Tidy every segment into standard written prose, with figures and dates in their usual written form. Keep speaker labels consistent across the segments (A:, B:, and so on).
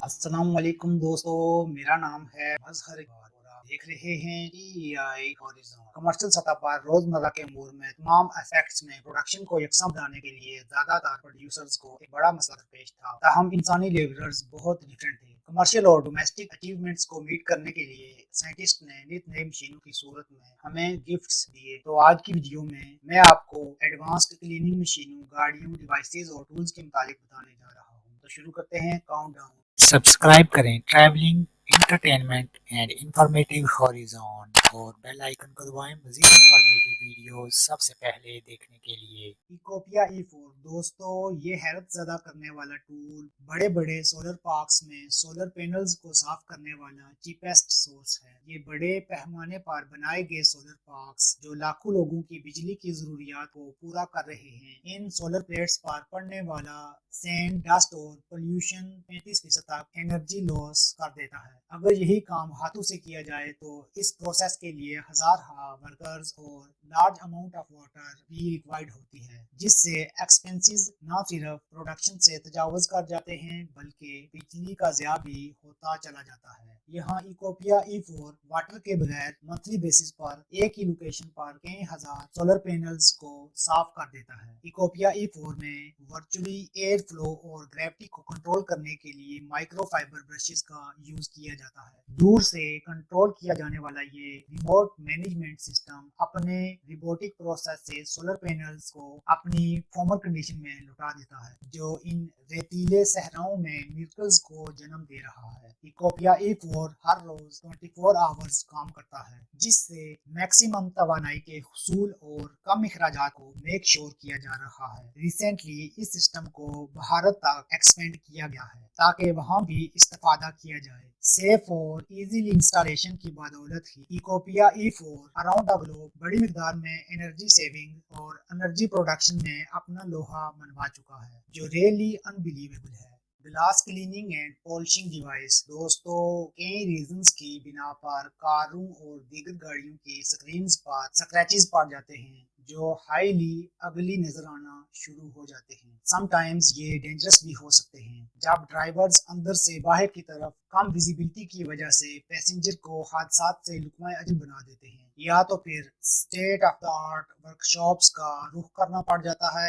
A: السلام علیکم دوستو، میرا نام ہے مظہر اقبال اور آپ دیکھ رہے ہیں EI ہاریزون۔ کمرشل سطح پر روزمرہ کے امور میں تمام ایسپیکٹس میں پروڈکشن کو یکساں بنانے کے لیے زیادہ تر پروڈیوسرز کو ایک بڑا مسئلہ درپیش تھا، تاہم انسانی لیبررز بہت ڈیفرنٹ تھے۔ کمرشل اور ڈومیسٹک اچیومنٹس کو میٹ کرنے کے لیے سائنٹسٹ نے نت نئے مشینوں کی صورت میں ہمیں گفٹس دیے۔ تو آج کی ویڈیو میں آپ کو ایڈوانسڈ کلیننگ مشینوں، گاڑیوں، ڈیوائسز اور ٹولز کے متعلق بتانے جا رہا ہوں۔ تو شروع کرتے ہیں کاؤنٹ ڈاؤن۔ سبسکرائب کریں ٹریولنگ انٹرٹینمنٹ اینڈ انفارمیٹیو ہاریزون اور بیل آئیکن کو دبائیں مزید انفارمیٹیو ویڈیوز سب سے پہلے دیکھنے کے لیے۔ ایکوپیا E4 دوستو، یہ حیرت زدہ کرنے والا ٹول بڑے بڑے سولر پارکس میں سولر پینلز کو صاف کرنے والا چیپسٹ سورس ہے۔ یہ بڑے پیمانے پر بنائے گئے سولر پارکس جو لاکھوں لوگوں کی بجلی کی ضروریات کو پورا کر رہے ہیں، ان سولر پلیٹس پر پڑنے والا سینڈ، ڈسٹ اور پولیوشن 35% تک انرجی لاس کر دیتا ہے۔ اگر یہی کام ہاتھوں سے کیا جائے تو اس پروسیس کے لیے ہزارہ ورکرز اور لارج اماؤنٹ آف واٹر بھی ریکوائرڈ ہوتی ہے، جس سے ایکسپینسز نہ صرف پروڈکشن سے تجاوز کر جاتے ہیں بلکہ بجلی کا ضیاع بھی ہوتا چلا جاتا ہے۔ یہاں ایکوپیا E4 واٹر کے بغیر منتھلی بیسس پر ایک ہی لوکیشن پر کئی ہزار سولر پینلز کو صاف کر دیتا ہے۔ ایکوپیا E4 میں ورچولی ایئر فلو اور گریوٹی کو کنٹرول کرنے کے لیے مائکرو فائبر برشز کا یوز کیا جاتا ہے۔ دور سے کنٹرول کیا جانے والا یہ ریموٹ مینجمنٹ سسٹم اپنے روبوٹک پروسیس سے سولر پینلز کو اپنی فارمر کنڈیشن میں لوٹا دیتا ہے، جو ان ریتیلے صحراؤں میں میرکلز کو جنم دے رہا ہے۔ ایکوپیا E4 ہر روز 24 آورز کام کرتا ہے، جس سے میکسیمم توانائی کے حصول اور کم اخراجات کو میک شور کیا جا رہا ہے۔ ریسنٹلی اس سسٹم کو بھارت تک ایکسپینڈ کیا گیا ہے تاکہ وہاں بھی استفادہ کیا جائے۔ سیف اور ایزیلی انسٹالیشن کی بدولت ہی ایکوپیا E4 اراؤنڈ دا گلوب بڑی مقدار میں انرجی سیونگ اور انرجی پروڈکشن میں اپنا لوہا منوا چکا ہے، جو ریئلی انبلیویبل ہے۔ Glass cleaning and polishing device دوستو، کئی ریزنز کی بنا پر کاروں اور دیگر گاڑیوں کی سکرینز پر سکریچز پڑ جاتے ہیں جو ہائیلی اگلی نظر آنا شروع ہو جاتے ہیں۔ سم ٹائمز یہ ڈینجرس بھی ہو سکتے ہیں جب ڈرائیورز اندر سے باہر کی طرف کم ویزیبلٹی کی وجہ سے پیسنجر کو حادثات سے لقمہ اجل بنا دیتے ہیں، یا تو پھر state of the art workshops کا رخ کرنا پڑ جاتا ہے۔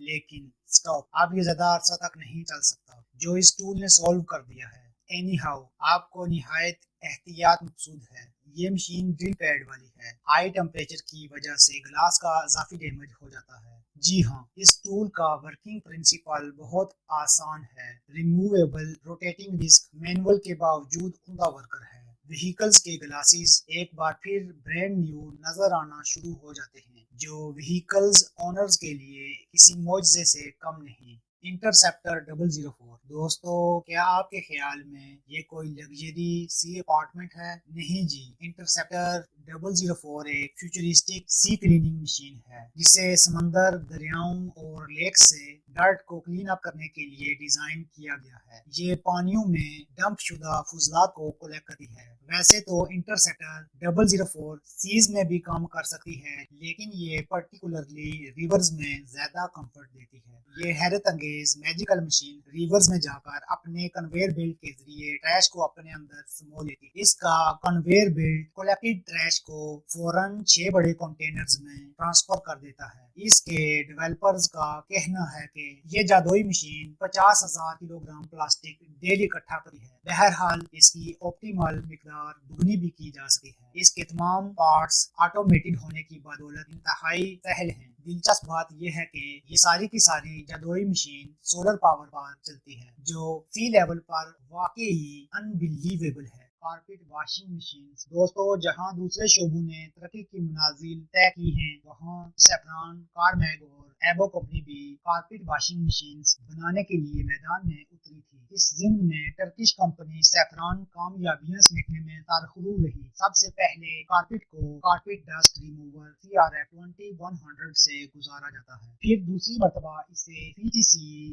A: لیکن سٹاپ، اب یہ زیادہ عرصہ تک نہیں چل سکتا، جو اس ٹول نے سولو کر دیا ہے۔ اینی ہاؤ، آپ کو نہایت احتیاط مقصود ہے۔ یہ مشین ڈرل پیڈ والی ہے۔ ہائی ٹمپریچر کی وجہ سے گلاس کا اضافی ڈیمیج ہو جاتا ہے۔ جی ہاں، اس ٹول کا ورکنگ پرنسپل بہت آسان ہے۔ ریموویبل روٹیٹنگ ڈسک مینول کے باوجود عمدہ ورکر ہے۔ وہیکلز کے گلاسز ایک بار پھر برانڈ نیو نظر آنا شروع ہو جاتے ہیں، جو وہیکلز اونرز کے لیے کسی معجزے سے کم نہیں۔ انٹرسیپٹر 004 دوستو، کیا آپ کے خیال میں یہ کوئی لگژری سی اپارٹمنٹ ہے؟ نہیں جی، انٹرسیپٹر 004 ایک فیوچرسٹک سی کلیننگ مشین ہے جسے سمندر، دریاؤں اور لیک سے ڈرٹ کو کلین اپ کرنے کے لیے ڈیزائن کیا گیا ہے۔ یہ پانیوں میں ڈمپ شدہ فضلات کو کلیکٹ کرتی ہے۔ ویسے تو انٹرسیپٹر 004 سیز میں بھی کام کر سکتی ہے، لیکن یہ پرٹیکولرلی ریورز میں زیادہ کمفرٹ دیتی ہے۔ یہ حیرت انگیز میجیکل مشین ریورز میں جا کر اپنے کنویئر بیلٹ کے ذریعے ٹریش کو اپنے اندر سمو لیتی ہے۔ اس کا کنویئر بیلٹ کلیکٹڈ ٹریش کو فوراً 6 بڑے کنٹینرز میں ٹرانسفر کر دیتا ہے۔ اس کے ڈیولپرز کا کہنا ہے کہ یہ جادوئی machine 50,000 kilo gram plastic daily اکٹھا کرتی ہے۔ بہرحال اس کی آپٹیمل مقدار دگنی بھی کی جا سکتی ہے۔ اس کے تمام پارٹس آٹومیٹڈ ہونے کی بدولت انتہائی سہل ہیں۔ دلچسپ بات یہ ہے کہ یہ ساری کی ساری جادوئی مشین سولر پاور پر چلتی ہے، جو سی لیول پر واقعی انبلیویبل ہے۔ کارپیٹ واشنگ مشینز دوستو، جہاں دوسرے شعبوں نے ترقی کی منازل طے کی ہیں، وہاں سیفران، کارمیگ اور ایبو کمپنی بھی کارپیٹ واشنگ مشینز بنانے کے لیے میدان میں اتری تھی۔ اس ضمن میں ٹرکش کمپنی سیفران کامیابیاں سمیٹنے میں سرخرو رہی۔ سب سے پہلے کارپیٹ کو کارپیٹ ڈسٹ ریموور CRF 2100 سے گزارا جاتا ہے، پھر دوسری مرتبہ اسے PTC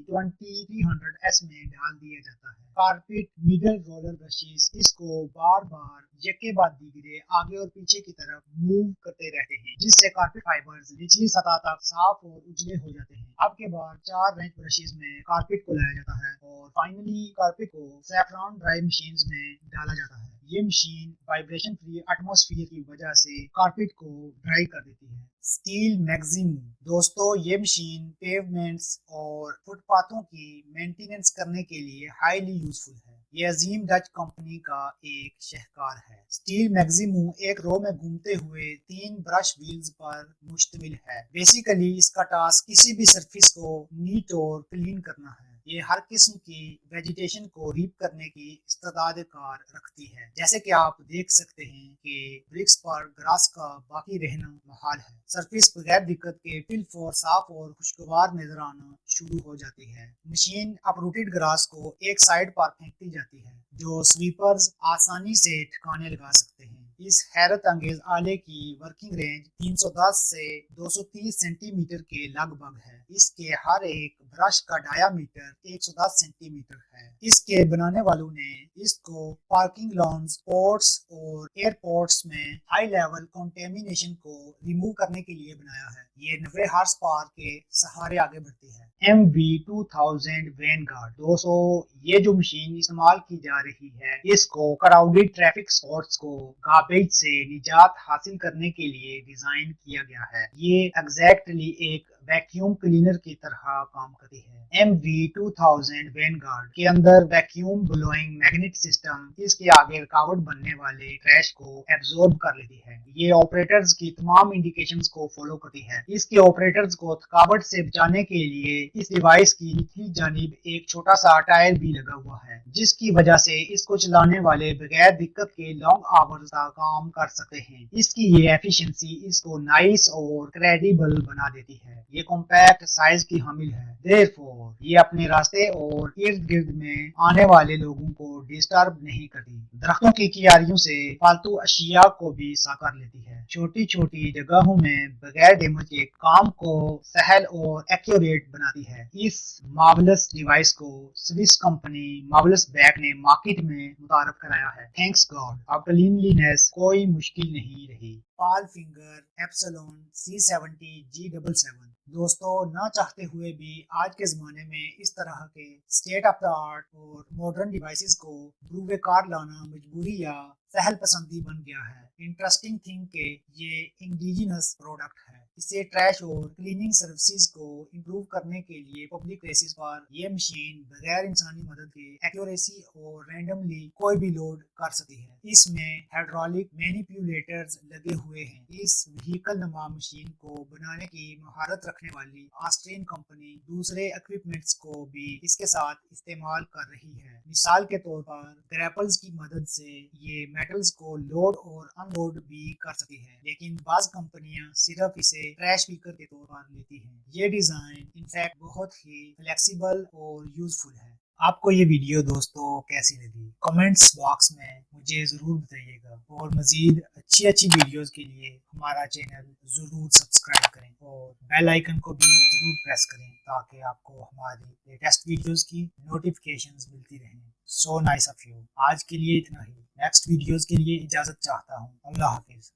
A: 2300S میں ڈال دیا جاتا ہے۔ کارپیٹ میڈل رولر برشز اس کو بار بار یکے بعد دیگرے آگے اور پیچھے کی طرف موو کرتے رہتے ہیں، جس سے کارپیٹ فائبرز نچلی سطح تک صاف اور اجلے ہو جاتے ہیں۔ اب کے بعد 4 رنچ برشز میں کارپیٹ کو لایا جاتا ہے اور فائنلی کارپیٹ کو سیفران ڈرائی مشینز میں ڈالا جاتا ہے۔ یہ مشین وائبریشن فری ایٹماسفیئر کی وجہ سے کارپیٹ کو ڈرائی کر دیتی ہے۔ اسٹیل میگزیم، دوستو یہ مشین پیومنٹس اور فٹ پاتھوں کی مینٹیننس کرنے کے لیے ہائیلی یوزفل ہے۔ یہ عظیم ڈچ کمپنی کا ایک شہکار ہے۔ اسٹیل میگزیمو ایک رو میں گھومتے ہوئے 3 برش ویلز پر مشتمل ہے۔ بیسیکلی اس کا ٹاسک کسی بھی سرفیس کو نیٹ اور کلین کرنا ہے۔ یہ ہر قسم کی ویجیٹیشن کو ریپ کرنے کی استعداد کار رکھتی ہے، جیسے کہ آپ دیکھ سکتے ہیں کہ برکس پر گراس کا باقی رہنا محال ہے۔ سرفیس بغیر دقت کے فلف اور صاف اور خوشگوار نظر آنا شروع ہو جاتی ہے۔ مشین اپروٹڈ گراس کو ایک سائڈ پر پھینکتی جاتی ہے، جو سویپرز آسانی سے ٹھکانے لگا سکتے ہیں۔ اس حیرت انگیز آلے کی ورکنگ رینج 310 سے 230 سینٹی میٹر کے لگ بھگ ہے۔ اس کے ہر ایک برش کا ڈایا میٹر 110 سینٹی میٹر ہے۔ اس کے بنانے والوں نے اس کو پارکنگ لانز، پورٹس اور ایئرپورٹس میں ہائی لیول کنٹامینیشن کو ریموو کرنے کے لیے بنایا ہے۔ یہ 90 ہارس پاور کے سہارے آگے بڑھتی ہے۔ MV2000 وین گارڈ، دوستو یہ جو مشین استعمال کی جا رہی ہے، اس کو کراؤڈڈ ٹریفک اسپاٹس کو گاربیج سے نجات حاصل کرنے کے لیے ڈیزائن کیا گیا ہے۔ یہ ایگزیکٹلی ایک ویکیوم کلینر کی طرح کام کرتی ہے۔ MV2000 وین گارڈ کے اندر ویکیوم بلوئنگ میگنیٹ سسٹم اس کے آگے رکاوٹ بننے والے ٹریش کو ایبزورب کر لیتی ہے۔ یہ آپریٹرز کی تمام انڈیکیشنز کو فالو کرتی ہے۔ اس کے آپریٹرز کو تھکاوٹ سے بچانے کے لیے اس ڈیوائس کی نچلی جانب ایک چھوٹا سا ٹائر بھی لگا ہوا ہے، جس کی وجہ سے اس کو چلانے والے بغیر دقت کے لانگ آورز کا کام کر سکتے ہیں۔ اس کی یہ ایفیشنسی اس کو نائس اور کریڈیبل بنا دیتی ہے۔ یہ کمپیکٹ سائز کی حامل ہے، therefore یہ اپنے راستے اور ارد گرد میں آنے والے لوگوں کو ڈسٹرب نہیں کرتی۔ درختوں کی کیاریوں سے فالتو اشیاء کو بھی صاف کر لیتی ہے۔ چھوٹی چھوٹی جگہوں میں بغیر ڈیمیج کے کام کو سہل اور ایکوریٹ بناتی ہے۔ اس مارولس ڈیوائس کو سوئس کمپنی مارولس بیک نے مارکیٹ میں متعارف کرایا ہے۔ تھینکس گاڈ اب کلینلینس کوئی مشکل نہیں رہی۔ پال فنگر ایپسلون C70G77، دوستو نہ چاہتے ہوئے بھی آج کے زمانے میں اس طرح کے اسٹیٹ آف دا آرٹ اور ماڈرن ڈیوائسز کو بروئے کار لانا مجبوری یا سہل پسندی بن گیا ہے۔ انٹرسٹنگ تھنگ کہ یہ انڈیجنس پروڈکٹ ہے۔ اسے ٹریش اور کلیننگ سروسز کو امپروو کرنے کے لیے پبلک پلیسز پر یہ مشین بغیر انسانی مدد کے ایکوریسی اور رینڈملی کوئی بھی لوڈ کر سکتی ہے۔ اس میں ہائیڈرولک مینیپیولیٹرز لگے ہوئے ہیں۔ اس وہیکل نما مشین کو بنانے کی مہارت رکھنے والی آسٹرین کمپنی دوسرے ایکوپمنٹس کو بھی اس کے ساتھ استعمال کر رہی ہے۔ مثال کے طور پر گریپلز کی مدد سے یہ میٹلز کو لوڈ اور ان لوڈ بھی کر سکتی ہے، لیکن بعض کمپنیاں صرف اسے ٹریش پیکر کے طور پر لیتی ہیں۔ یہ ڈیزائن انفیکٹ بہت ہی فلیکسیبل اور یوزفل ہے۔ آپ کو یہ ویڈیو دوستو کیسی لگی؟ کمنٹس باکس میں مجھے ضرور بتائیے گا، اور مزید اچھی ویڈیوز کے لیے ہمارا چینل ضرور سبسکرائب کریں اور بیل آئیکن کو بھی ضرور پریس کریں تاکہ آپ کو ہماری لیٹسٹ ویڈیوز کی نوٹیفیکیشنز ملتی رہیں۔ So nice of you. آج کے لیے اتنا ہی۔ نیکسٹ ویڈیوز کے لیے اجازت چاہتا ہوں۔ اللہ حافظ۔